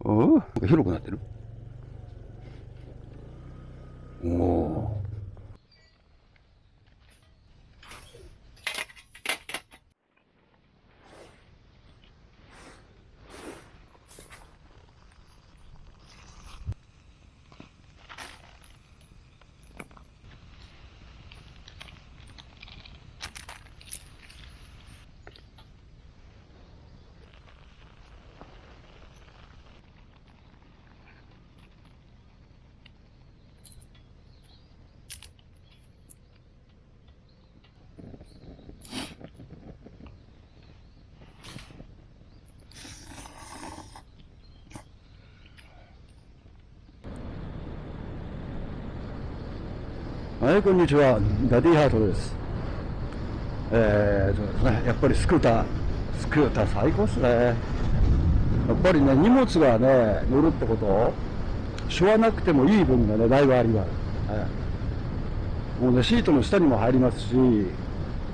おお、広くなってる。おお。はい、こんにちは。ダディハートです。そうですね。やっぱりスクーター最高っすね。やっぱりね、荷物がね、乗るってこと、しょわなくてもいい分がね、だいぶあります。もうね、シートの下にも入りますし、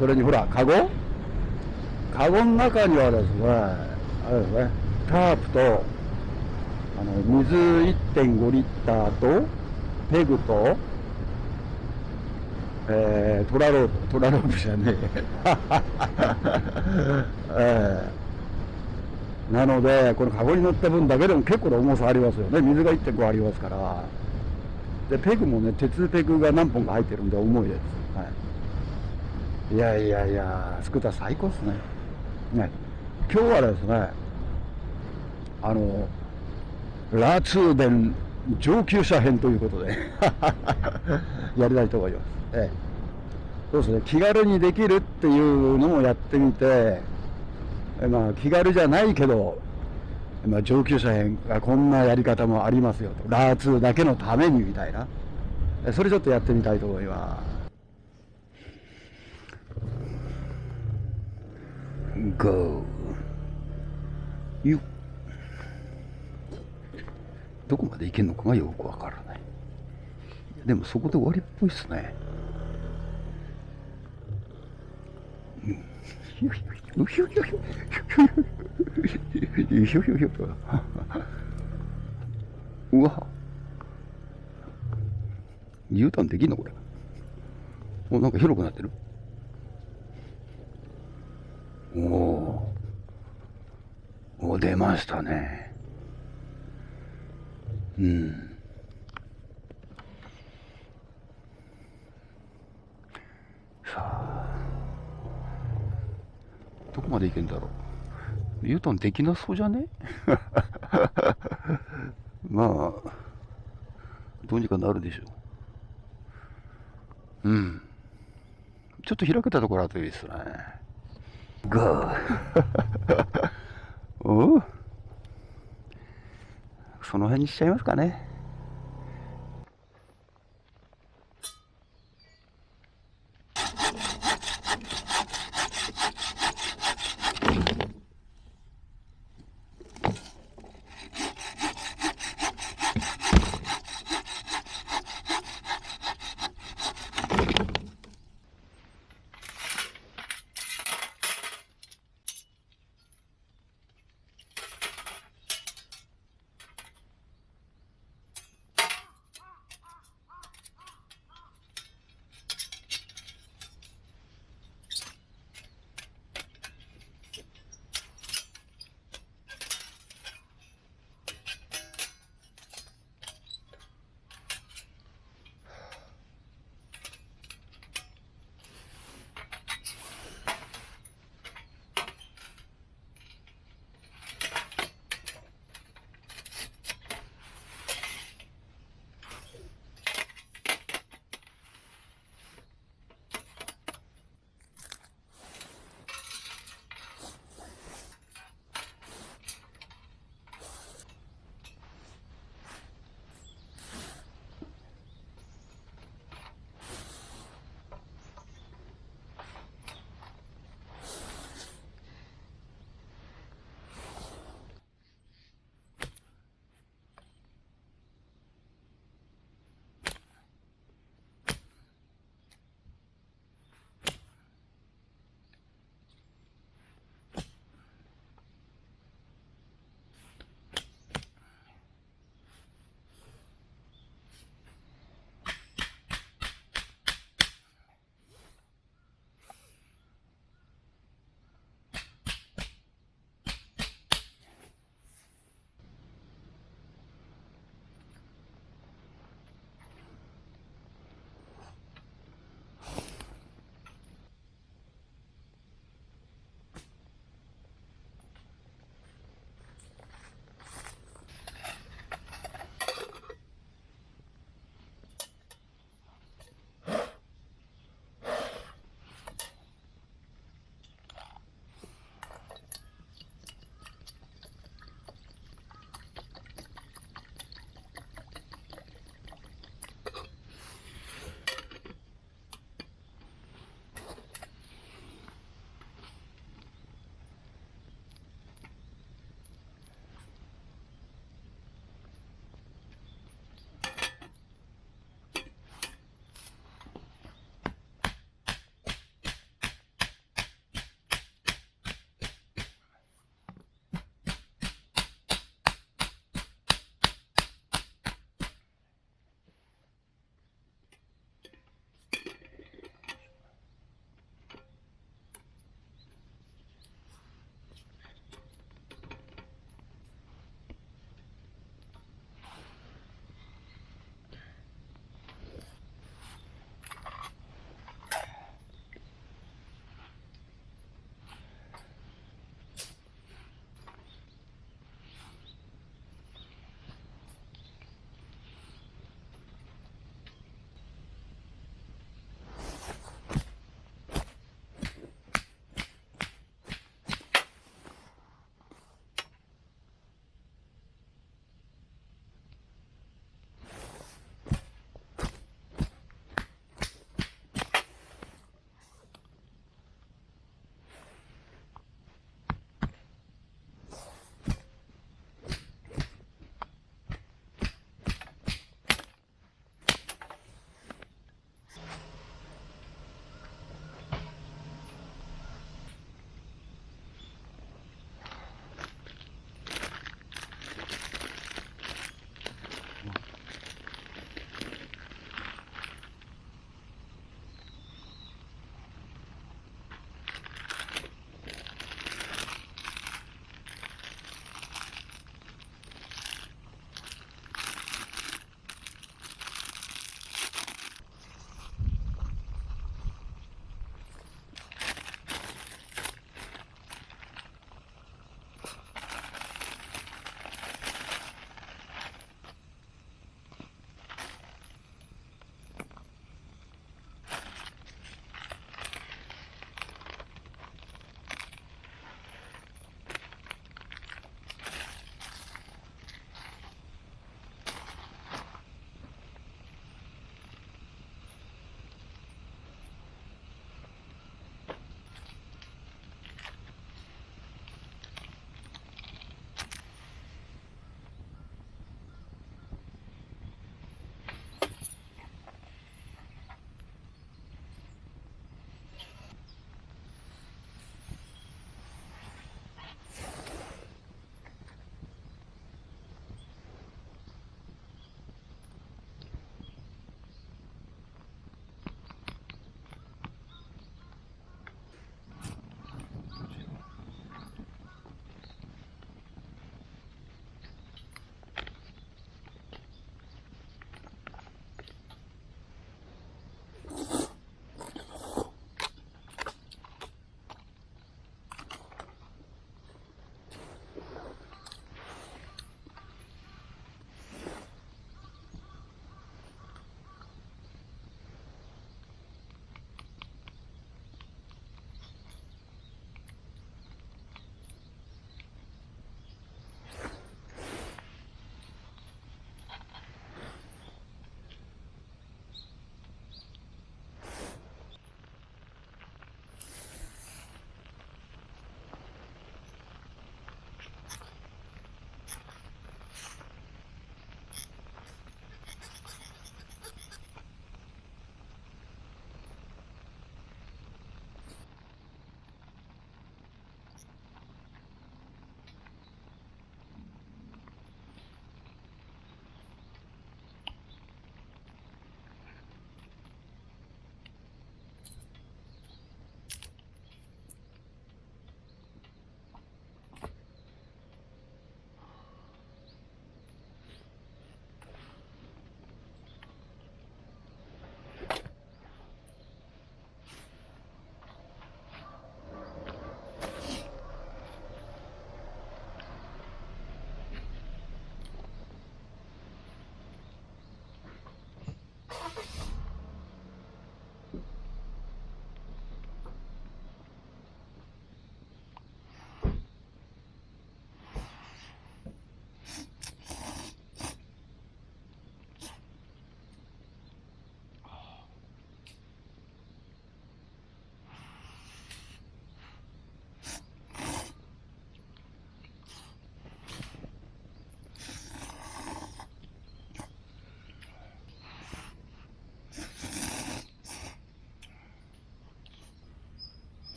それにほら、カゴの中にはですね、あれですね、タープと、水1.5リッターと、ペグと、トラロープじゃねえ。なので、このカゴに乗った分だけでも結構な重さありますよね。水が1.5ありますから。で、ペグもね、鉄ペグが何本か入ってるんで重いです。はい。いやいやいや、スクーター最高っすね。ね。今日はですね、あの、ラーツーデン上級者編ということでやりたいと思います。そうですね、気軽にできるっていうのもやってみて、まあ気軽じゃないけど、まあ、上級者編がこんなやり方もありますよと、ラーツーだけのためにみたいな、それちょっとやってみたいと思います。GO! どこまで行けるのかがよくわからない。でもそこで終わりっぽいっすね。うわ、U ターンできんのこれ。お、なんか広くなってる。おお、出ましたね。うん。さあ、どこまで行けんだろう。U ターンできなそうじゃねまあ、どうにかなるでしょう。うん。ちょっと開けたところあるといいですね。ガー。おう、その辺にしちゃいますかね。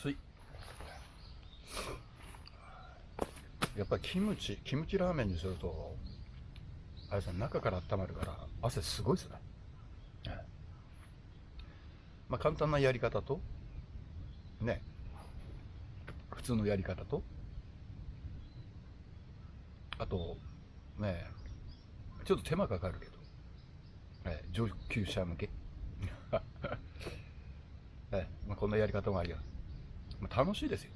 熱い。やっぱりキムチラーメンにすると、あれですね、中から温まるから汗すごいですね。まあ簡単なやり方と、ね、普通のやり方と、あと、ね、ちょっと手間かかるけど、上級者向け。まあ、こんなやり方もあります。まあ、楽しいですよ。